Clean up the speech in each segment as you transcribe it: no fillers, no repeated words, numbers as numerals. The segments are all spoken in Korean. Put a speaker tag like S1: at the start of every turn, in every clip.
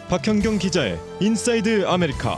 S1: 박현경 기자의 인사이드 아메리카.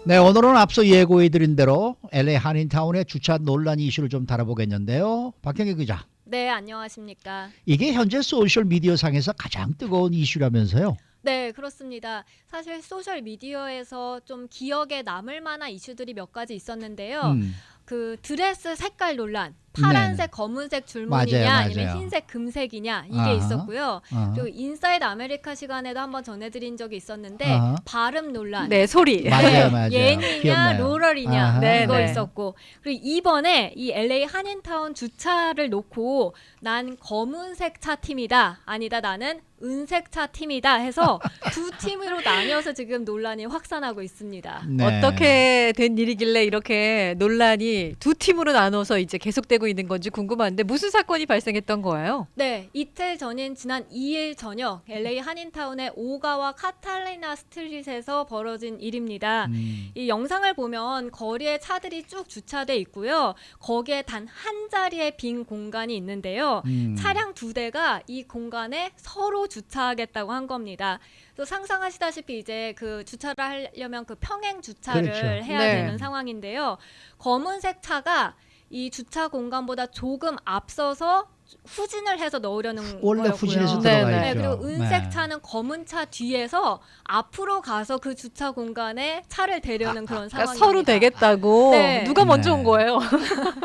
S2: 네, 오늘은 앞서 예고해드린 대로 LA 한인타운의 주차 논란 이슈를 좀 다뤄보겠는데요. 박현경 기자.
S3: 네, 안녕하십니까.
S2: 이게 현재 소셜미디어상에서 가장 뜨거운 이슈라면서요.
S3: 네, 그렇습니다. 사실 소셜미디어에서 좀 기억에 남을 만한 이슈들이 몇 가지 있었는데요. 그 드레스 색깔 논란, 파란색, 검은색 줄무늬냐
S2: 맞아요,
S3: 아니면
S2: 맞아요.
S3: 흰색 금색이냐 이게
S2: 아하.
S3: 있었고요.
S2: 아하.
S3: 그리고 인사이드 아메리카 시간에도 한번 전해드린 적이 있었는데
S2: 아하.
S3: 발음 논란.
S4: 네, 소리.
S2: 맞아요, 맞아요.
S3: 예니냐
S2: 기억나요.
S3: 로럴이냐
S2: 아하.
S4: 네,
S3: 이거
S4: 네.
S3: 있었고, 그리고 이번에 이 LA 한인타운 주차를 놓고 난 검은색 차 팀이다, 아니다 나는 은색 차 팀이다 해서 두 팀으로 나뉘어서 지금 논란이 확산하고 있습니다.
S2: 네.
S4: 어떻게 된 일이길래 이렇게 논란이 두 팀으로 나눠서 이제 계속되고 있는 건지 궁금한데 무슨 사건이 발생했던 거예요?
S3: 네, 이틀 전인 지난 2일 저녁 LA 한인타운의 오가와 카탈리나 스트릿에서 벌어진 일입니다. 이 영상을 보면 거리에 차들이 쭉 주차돼 있고요. 거기에 단 한 자리의 빈 공간이 있는데요. 차량 두 대가 이 공간에 서로 주차하겠다고 한 겁니다. 또 상상하시다시피 이제 그 주차를 하려면 그 평행 주차를
S2: 그렇죠.
S3: 해야
S4: 네.
S3: 되는 상황인데요. 검은색 차가 이 주차 공간보다 조금 앞서서 후진을 해서 넣으려는
S2: 원래
S3: 거였고요.
S2: 후진해서
S4: 네,
S2: 들어가
S4: 네.
S2: 있죠.
S3: 그리고 은색
S2: 네.
S3: 차는 검은 차 뒤에서 앞으로 가서 그 주차 공간에 차를 대려는 그런
S4: 그러니까
S3: 상황입니다.
S4: 서로 되겠다고
S3: 네.
S4: 누가 먼저
S2: 네.
S4: 온 거예요?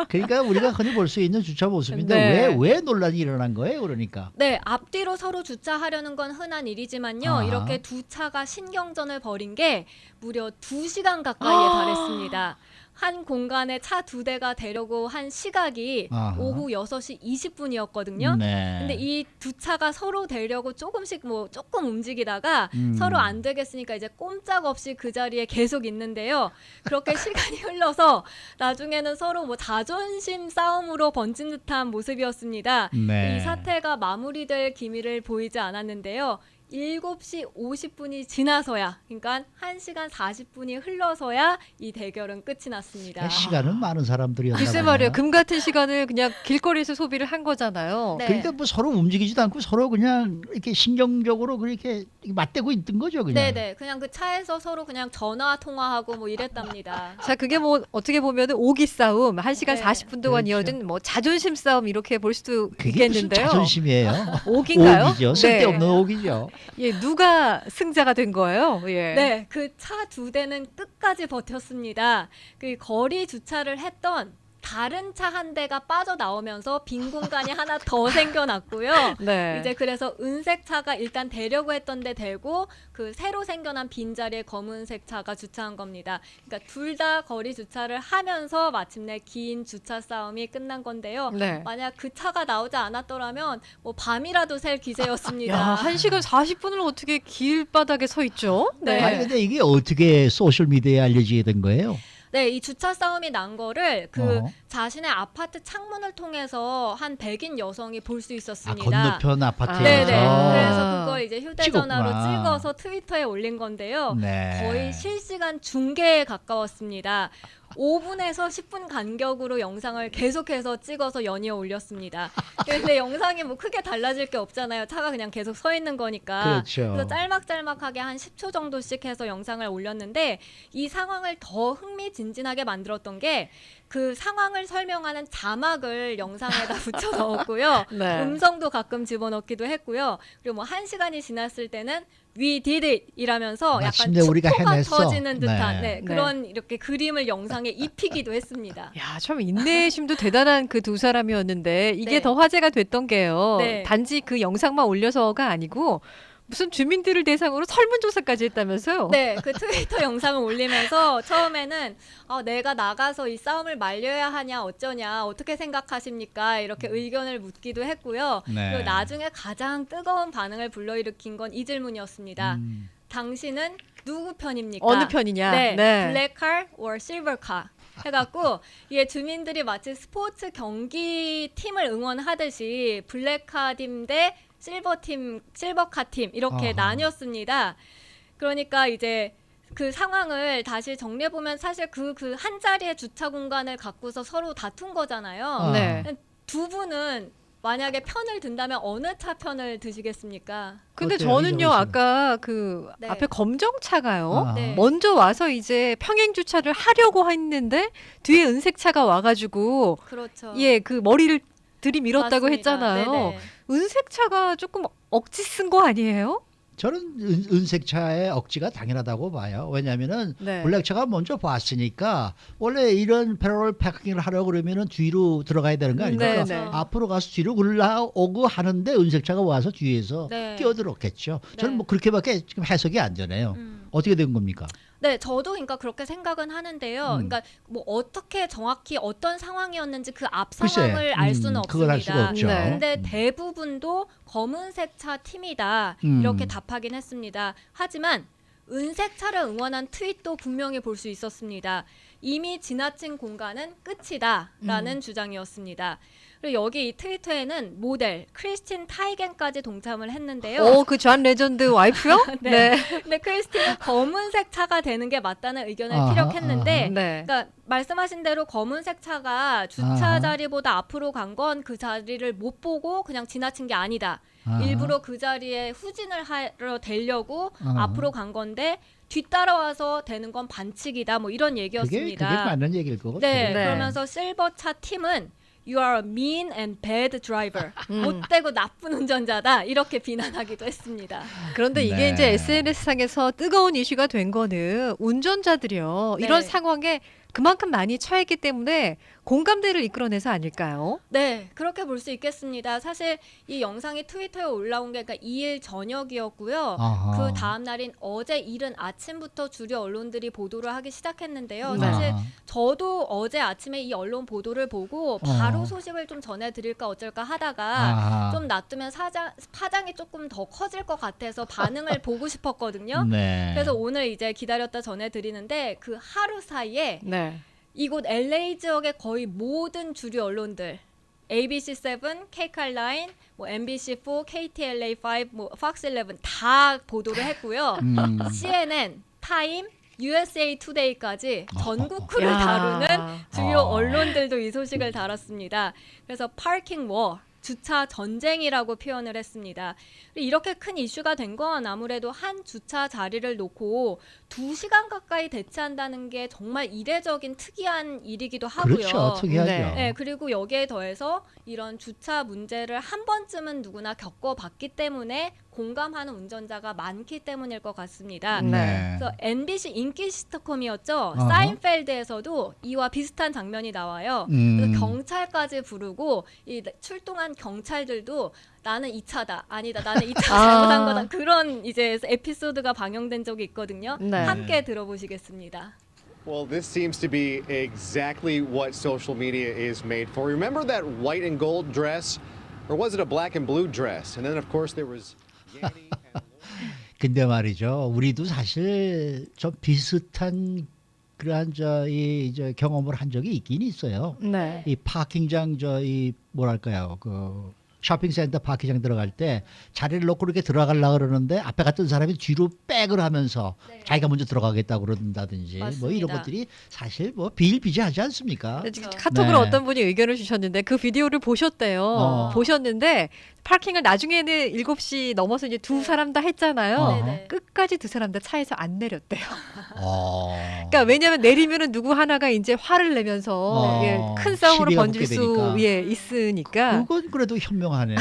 S2: 그러니까 우리가 흔히 볼 수 있는 주차 모습인데
S4: 네.
S2: 왜 논란이 일어난 거예요, 그러니까?
S3: 네, 앞뒤로 서로 주차하려는 건 흔한 일이지만요.
S2: 아하.
S3: 이렇게 두 차가 신경전을 벌인 게 무려 2시간 가까이에 달했습니다. 한 공간에 차 두 대가 되려고 한 시각이
S2: 아하.
S3: 오후 6시 20분이었거든요.
S2: 네.
S3: 근데 이 두 차가 서로 되려고 조금씩 조금 움직이다가 서로 안 되겠으니까 이제 꼼짝없이 그 자리에 계속 있는데요. 그렇게 시간이 흘러서 나중에는 서로 자존심 싸움으로 번진 듯한 모습이었습니다.
S2: 네.
S3: 이 사태가 마무리될 기미를 보이지 않았는데요. 7시 50분이 지나서야, 그러니까 1시간 40분이 흘러서야 이 대결은 끝이 났습니다.
S2: 시간은 많은 사람들이었나
S4: 글쎄
S2: 보네요.
S4: 말이에요. 금 같은 시간을 그냥 길거리에서 소비를 한 거잖아요.
S3: 네.
S2: 그러니까 뭐 서로 움직이지도 않고 서로 그냥 이렇게 신경적으로 그렇게 맞대고 있던 거죠, 그냥.
S3: 네네, 그냥 그 차에서 서로 그냥 전화 통화하고 이랬답니다.
S4: 자, 그게 어떻게 보면은 오기 싸움, 1시간
S3: 네.
S4: 40분 동안
S2: 그렇죠.
S4: 이어진 자존심 싸움 이렇게 볼 수도
S2: 그게 무슨
S4: 있겠는데요.
S2: 자존심이에요?
S4: 오기인가요?
S2: 오기죠. 쓸데없는 오기죠.
S4: 예, 누가 승자가 된 거예요? 예.
S3: 네, 그 차 두 대는 끝까지 버텼습니다. 그 거리 주차를 했던 다른 차 한 대가 빠져나오면서 빈 공간이 하나 더 생겨났고요.
S4: 네.
S3: 이제 그래서 은색 차가 일단 대려고 했던 데 대고 그 새로 생겨난 빈자리에 검은색 차가 주차한 겁니다. 그러니까 둘 다 거리 주차를 하면서 마침내 긴 주차 싸움이 끝난 건데요.
S4: 네.
S3: 만약 그 차가 나오지 않았더라면 밤이라도 셀 기세였습니다.
S4: 야, 1시간 40분을 어떻게 길바닥에 서 있죠?
S3: 네.
S2: 아니 근데 이게 어떻게 소셜 미디어에 알려지게 된 거예요?
S3: 네, 이 주차 싸움이 난 거를
S2: 어허.
S3: 자신의 아파트 창문을 통해서 한 백인 여성이 볼 수
S2: 아,
S3: 있었습니다.
S2: 건너편 아파트에서.
S3: 네네.
S4: 아.
S3: 그래서 그걸 이제 휴대전화로
S2: 찍었구나.
S3: 찍어서 트위터에 올린 건데요.
S2: 네.
S3: 거의 실시간 중계에 가까웠습니다. 5분에서 10분 간격으로 영상을 계속해서 찍어서 연이어 올렸습니다. 근데 영상이 크게 달라질 게 없잖아요. 차가 그냥 계속 서 있는 거니까.
S2: 그렇죠.
S3: 그래서 짤막짤막하게 한 10초 정도씩 해서 영상을 올렸는데, 이 상황을 더 흥미진진하게 만들었던 게 그 상황을 설명하는 자막을 영상에다 붙여 넣었고요.
S4: 네.
S3: 음성도 가끔 집어넣기도 했고요. 그리고 1시간이 지났을 때는 We did it 이라면서 약간
S2: 마침내 우리가
S3: 축포가
S2: 해냈어.
S3: 터지는 듯한
S2: 네.
S3: 그런 이렇게 그림을 영상에 입히기도 했습니다.
S4: 야, 참 인내심도 대단한 그 두 사람이었는데 이게
S3: 네.
S4: 더 화제가 됐던 게요.
S3: 네.
S4: 단지 그 영상만 올려서가 아니고 무슨 주민들을 대상으로 설문조사까지 했다면서요?
S3: 네, 그 트위터 영상을 올리면서 처음에는 내가 나가서 이 싸움을 말려야 하냐 어쩌냐 어떻게 생각하십니까 이렇게 의견을 묻기도 했고요.
S2: 네.
S3: 그리고 나중에 가장 뜨거운 반응을 불러일으킨 건 이 질문이었습니다. 당신은 누구 편입니까?
S4: 어느 편이냐?
S3: 네,
S4: 네.
S3: 블랙 car or silver car 해갖고 이게 주민들이 마치 스포츠 경기 팀을 응원하듯이 블랙카 팀 대 실버카 팀 이렇게
S2: 아하.
S3: 나뉘었습니다. 그러니까 이제 그 상황을 다시 정리해 보면 사실 그 한 자리의 주차 공간을 갖고서 서로 다툰 거잖아요.
S2: 아.
S4: 네.
S3: 두 분은 만약에 편을 든다면 어느 차 편을 드시겠습니까?
S4: 근데
S2: 어때요,
S4: 저는요
S2: 이정은 씨는?
S4: 아까 그
S3: 네.
S4: 앞에 검정차가요.
S2: 아.
S3: 네.
S4: 먼저 와서 이제 평행 주차를 하려고 했는데 뒤에 은색차가 와가지고
S3: 그렇죠.
S4: 예 그 머리를 들이밀었다고
S3: 맞습니다.
S4: 했잖아요.
S3: 네네.
S4: 은색차가 조금 억지 쓴 거 아니에요?
S2: 저는 은색차의 억지가 당연하다고 봐요. 왜냐하면은
S4: 네.
S2: 블랙차가 먼저 봤으니까 원래 이런 패러럴 패킹을 하려고 그러면은 뒤로 들어가야 되는 거 아닙니까?
S4: 네, 네.
S2: 앞으로 가서 뒤로 올라오고 하는데 은색차가 와서 뒤에서
S3: 네.
S2: 끼어들었겠죠. 저는
S3: 네.
S2: 뭐 그렇게밖에 지금 해석이 안 되네요.
S3: 음.
S2: 어떻게 된 겁니까?
S3: 네, 저도 그러니까 그렇게 생각은 하는데요. 그러니까 뭐 어떻게 정확히 어떤 상황이었는지 그 앞
S2: 글쎄,
S3: 상황을 알 수는
S2: 그걸 알 수가
S3: 없습니다.
S2: 없죠.
S4: 네.
S3: 근데 대부분도 검은색 차 팀이다
S2: 음.
S3: 이렇게 답하긴 했습니다. 하지만 은색 차를 응원한 트윗도 분명히 볼 수 있었습니다. 이미 지나친 공간은 끝이다라는 주장이었습니다. 그리고 여기 이 트위터에는 모델 크리스틴 타이겐까지 동참을 했는데요.
S4: 그 존 레전드 와이프요?
S3: 네. 근데 크리스틴은 검은색 차가 되는 게 맞다는 의견을
S2: 아하,
S3: 피력했는데
S4: 네.
S3: 그러니까 말씀하신 대로 검은색 차가 주차
S2: 아하.
S3: 자리보다 앞으로 간 건 그 자리를 못 보고 그냥 지나친 게 아니다.
S2: 아하.
S3: 일부러 그 자리에 후진을 하러 대려고
S2: 아하.
S3: 앞으로 간 건데 뒤따라와서 되는 건 반칙이다. 뭐 이런
S2: 그게
S3: 얘기였습니다.
S2: 맞는 얘기일 것 같아요.
S3: 네,
S4: 네.
S3: 그러면서 실버 차 팀은 You are a mean and bad driver.
S4: 음.
S3: 못되고 나쁜 운전자다. 이렇게 비난하기도 했습니다.
S4: 그런데 이게
S2: 네.
S4: 이제 SNS상에서 뜨거운 이슈가 된 거는 운전자들이요.
S3: 네.
S4: 이런 상황에 그만큼 많이 처했기 때문에 공감대를 이끌어내서 아닐까요?
S3: 네, 그렇게 볼 수 있겠습니다. 사실 이 영상이 트위터에 올라온 게 그러니까 2일 저녁이었고요.
S2: 아하.
S3: 그 다음 날인 어제 이른 아침부터 주류 언론들이 보도를 하기 시작했는데요.
S4: 네.
S3: 사실
S2: 아하.
S3: 저도 어제 아침에 이 언론 보도를 보고 바로
S2: 어.
S3: 소식을 좀 전해드릴까 어쩔까 하다가
S2: 아하.
S3: 좀 놔두면 파장이 조금 더 커질 것 같아서 반응을 보고 싶었거든요.
S2: 네.
S3: 그래서 오늘 이제 기다렸다 전해드리는데 그 하루 사이에
S4: 네.
S3: 이곳 LA 지역의 거의 모든 주류 언론들 ABC7, K칼라인, 뭐 MBC4, KTLA5, 뭐 Fox11 다 보도를 했고요. CNN, 타임, USA 투데이까지 전국 크를
S4: 야.
S3: 다루는 주요
S2: 아.
S3: 언론들도 이 소식을 다뤘습니다. 그래서 파킹 워, 주차 전쟁이라고 표현을 했습니다. 이렇게 큰 이슈가 된 건 아무래도 한 주차 자리를 놓고 2시간 가까이 대치한다는 게 정말 이례적인 특이한 일이기도 하고요.
S2: 그렇죠. 특이하죠.
S4: 네.
S3: 네, 그리고 여기에 더해서 이런 주차 문제를 한 번쯤은 누구나 겪어봤기 때문에 공감하는 운전자가 많기 때문일 것 같습니다.
S4: 네.
S3: 그래서 NBC 인기 시트콤이었죠.
S2: 어허.
S3: 사인펠드에서도 이와 비슷한 장면이 나와요. 그래서 경찰까지 부르고 이 출동한 경찰들도 나는 이 차다, 아니다, 나는 이 차 잘못한 거다. 그런 이제 에피소드가 방영된 적이 있거든요.
S4: 네.
S3: 함께 들어보시겠습니다.
S5: Well, this seems to be exactly what social media is made for. Remember that white and gold dress? Or was it a black and blue dress? And then, of course, there was Yanny and
S2: 근데 말이죠. 우리도 사실 좀 비슷한 그러한 저 경험을 한 적이 있긴 있어요.
S4: 네.
S2: 이 파킹장 이 뭐랄까요? 그 쇼핑센터 파킹장 들어갈 때 자리를 놓고 이렇게 들어가려고 그러는데 앞에 갔던 사람이 뒤로 백을 하면서 자기가 먼저 들어가겠다고 그런다든지 뭐 이런
S3: 맞습니다.
S2: 것들이 사실 뭐 비일비재하지 않습니까?
S3: 그렇죠.
S4: 카톡으로
S2: 네.
S4: 어떤 분이 의견을 주셨는데 그 비디오를 보셨대요.
S2: 어.
S4: 보셨는데 파킹을 나중에는 7시 넘어서 이제 두
S3: 네.
S4: 사람 다 했잖아요.
S2: 어.
S3: 네네.
S4: 끝까지 두 사람 다 차에서 안 내렸대요.
S2: 그러니까
S4: 왜냐하면 내리면은 누구 하나가 이제 화를 내면서 예, 큰 싸움으로
S2: 시비가
S4: 번질
S2: 붙게
S4: 수
S2: 되니까.
S4: 있으니까.
S2: 그건 그래도 현명하네요.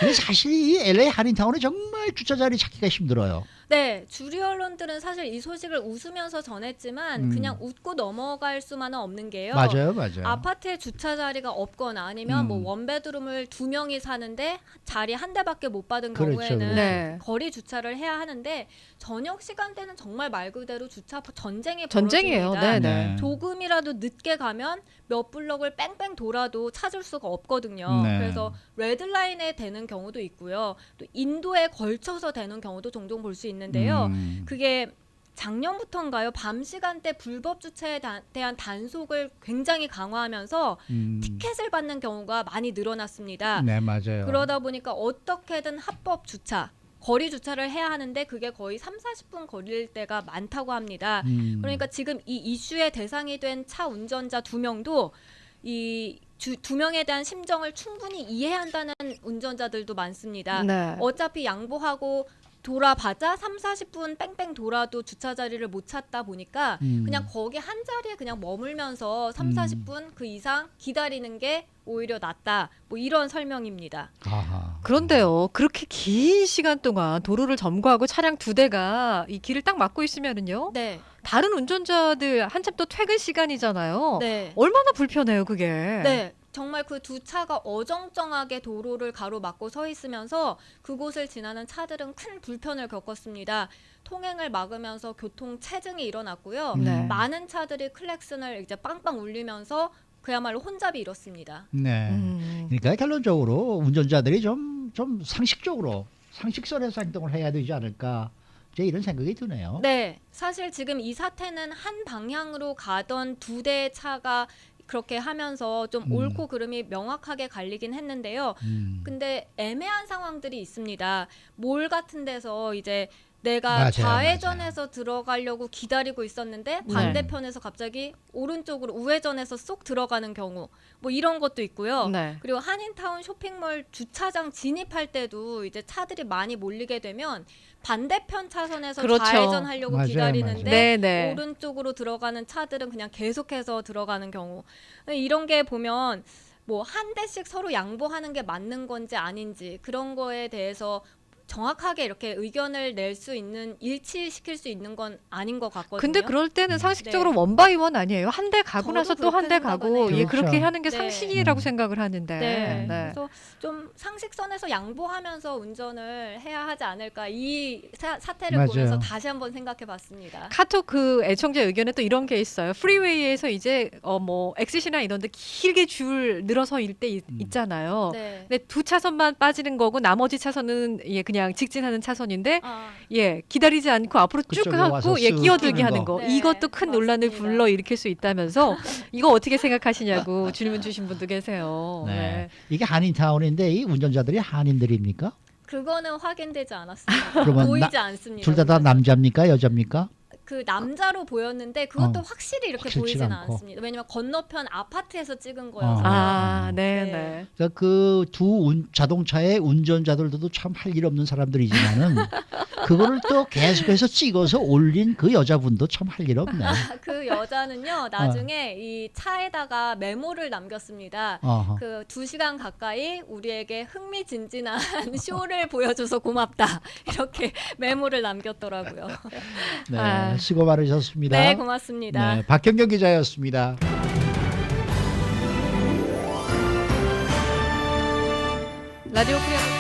S2: 근데 사실 이 LA 한인타운에 정말 주차 자리 찾기가 힘들어요.
S3: 네, 주류 언론들은 사실 이 소식을 웃으면서 전했지만 그냥 웃고 넘어갈 수만은 없는 게요.
S2: 맞아요, 맞아요.
S3: 아파트에 주차 자리가 없거나 아니면 뭐
S2: 음.
S3: 원베드룸을 2명이 사는데 자리 한 대밖에 못 받은
S2: 그렇죠,
S3: 경우에는
S2: 그렇죠.
S4: 네.
S3: 거리 주차를 해야 하는데 저녁 시간대는 정말 말 그대로 주차 전쟁이
S4: 전쟁이에요.
S3: 벌어집니다.
S4: 네, 네.
S3: 조금이라도 늦게 가면 몇 블럭을 뺑뺑 돌아도 찾을 수가 없거든요.
S2: 네.
S3: 그래서 레드라인에 되는 경우도 있고요. 또 인도에 걸쳐서 되는 경우도 종종 볼 수 있는데요. 그게 작년부터인가요? 밤 시간대 불법 주차에 대한 단속을 굉장히 강화하면서 티켓을 받는 경우가 많이 늘어났습니다.
S2: 네, 맞아요.
S3: 그러다 보니까 어떻게든 합법 주차, 거리 주차를 해야 하는데 그게 거의 3-40분 걸릴 때가 많다고 합니다. 그러니까 지금 이 이슈의 대상이 된 차 운전자 2명도 이 두 명에 대한 심정을 충분히 이해한다는 운전자들도 많습니다.
S4: 네.
S3: 어차피 양보하고 돌아봤자 3, 40분 뺑뺑 돌아도 주차 자리를 못 찾다 보니까 그냥 거기 한 자리에 그냥 머물면서 3, 40분 그 이상 기다리는 게 오히려 낫다. 뭐 이런 설명입니다.
S2: 아하.
S4: 그런데요, 그렇게 긴 시간 동안 도로를 점거하고 차량 2대가 이 길을 딱 막고 있으면은요,
S3: 네.
S4: 다른 운전자들 한참 또 퇴근 시간이잖아요.
S3: 네.
S4: 얼마나 불편해요, 그게.
S3: 네. 정말 그 두 차가 어정쩡하게 도로를 가로막고 서 있으면서 그곳을 지나는 차들은 큰 불편을 겪었습니다. 통행을 막으면서 교통 체증이 일어났고요.
S4: 네.
S3: 많은 차들이 클렉슨을 이제 빵빵 울리면서 그야말로 혼잡이 일었습니다.
S2: 네. 그러니까 결론적으로 운전자들이 좀 상식적으로 상식선에서 행동을 해야 되지 않을까. 이제 이런 생각이 드네요.
S3: 네, 사실 지금 이 사태는 한 방향으로 가던 두 대의 차가 그렇게 하면서 좀 옳고 그름이 명확하게 갈리긴 했는데요. 근데 애매한 상황들이 있습니다. 몰 같은 데서 이제 내가
S2: 맞아요,
S3: 좌회전해서 들어가려고 기다리고 있었는데 반대편에서 갑자기 오른쪽으로 우회전해서 쏙 들어가는 경우 뭐 이런 것도 있고요.
S4: 네.
S3: 그리고 한인타운 쇼핑몰 주차장 진입할 때도 이제 차들이 많이 몰리게 되면 반대편 차선에서
S4: 그렇죠.
S3: 좌회전하려고
S2: 맞아요,
S3: 기다리는데
S4: 맞아요. 네네.
S3: 오른쪽으로 들어가는 차들은 그냥 계속해서 들어가는 경우 이런 게 보면 뭐 한 대씩 서로 양보하는 게 맞는 건지 아닌지 그런 거에 대해서 정확하게 이렇게 의견을 낼 수 있는 일치시킬 수 있는 건 아닌 것 같거든요.
S4: 근데 그럴 때는 상식적으로
S3: 네.
S4: 원바이원 아니에요. 한 대 가고
S3: 저도
S4: 나서 또 한 대
S3: 그렇게
S4: 가고
S3: 생각은
S4: 예,
S2: 해요.
S4: 그렇게
S2: 그렇죠.
S4: 하는 게
S3: 네.
S4: 상식이라고 생각을 하는데.
S3: 네.
S4: 네.
S3: 그래서 좀 상식선에서 양보하면서 운전을 해야 하지 않을까 이 사태를
S2: 맞아요.
S3: 보면서 다시 한번 생각해봤습니다.
S4: 카톡 그 애청자 의견에 또 이런 게 있어요. 프리웨이에서 이제 뭐 엑시시나 이런 데 길게 줄 늘어서 일 때 있잖아요.
S3: 네.
S4: 근데 두 차선만 빠지는 거고 나머지 차선은 예 그냥 직진하는 차선인데
S3: 아,
S4: 예 기다리지 않고 앞으로 쭉
S2: 그쪽에 와서
S4: 하고 예
S2: 쓱
S4: 끼어들게
S2: 끼는
S4: 하는
S2: 거.
S4: 거
S3: 네,
S4: 이것도 큰 논란을
S3: 맞습니다.
S4: 불러 일으킬 수 있다면서 이거 어떻게 생각하시냐고 질문 주신 분도 계세요.
S2: 네.
S4: 네.
S2: 이게 한인타운인데 이 운전자들이 한인들입니까?
S3: 그거는 확인되지 않았습니다.
S2: 그러면
S3: 보이지 않습니다.
S2: 둘 다 남자입니까? 여자입니까?
S3: 그 남자로 보였는데 그것도
S2: 어,
S3: 확실히 이렇게
S2: 확실치
S3: 보이진
S2: 않고.
S3: 않습니다. 왜냐면 건너편 아파트에서 찍은 거여서.
S4: 아, 네,
S3: 네.
S4: 네.
S2: 그러니까 그 두 자동차의 운전자들도 참 할 일 없는 사람들이지만은 그거를 또 계속해서 찍어서 올린 그 여자분도 참 할 일 없네.
S3: 그 여자는요 나중에 이 차에다가 메모를 남겼습니다.
S2: 어허.
S3: 그 2시간 가까이 우리에게 흥미진진한 쇼를 보여줘서 고맙다 이렇게 메모를 남겼더라고요.
S2: 네,
S4: 아.
S2: 수고 많으셨습니다.
S3: 네 고맙습니다.
S2: 네, 박경경 기자였습니다.
S4: 라디오 프리미엄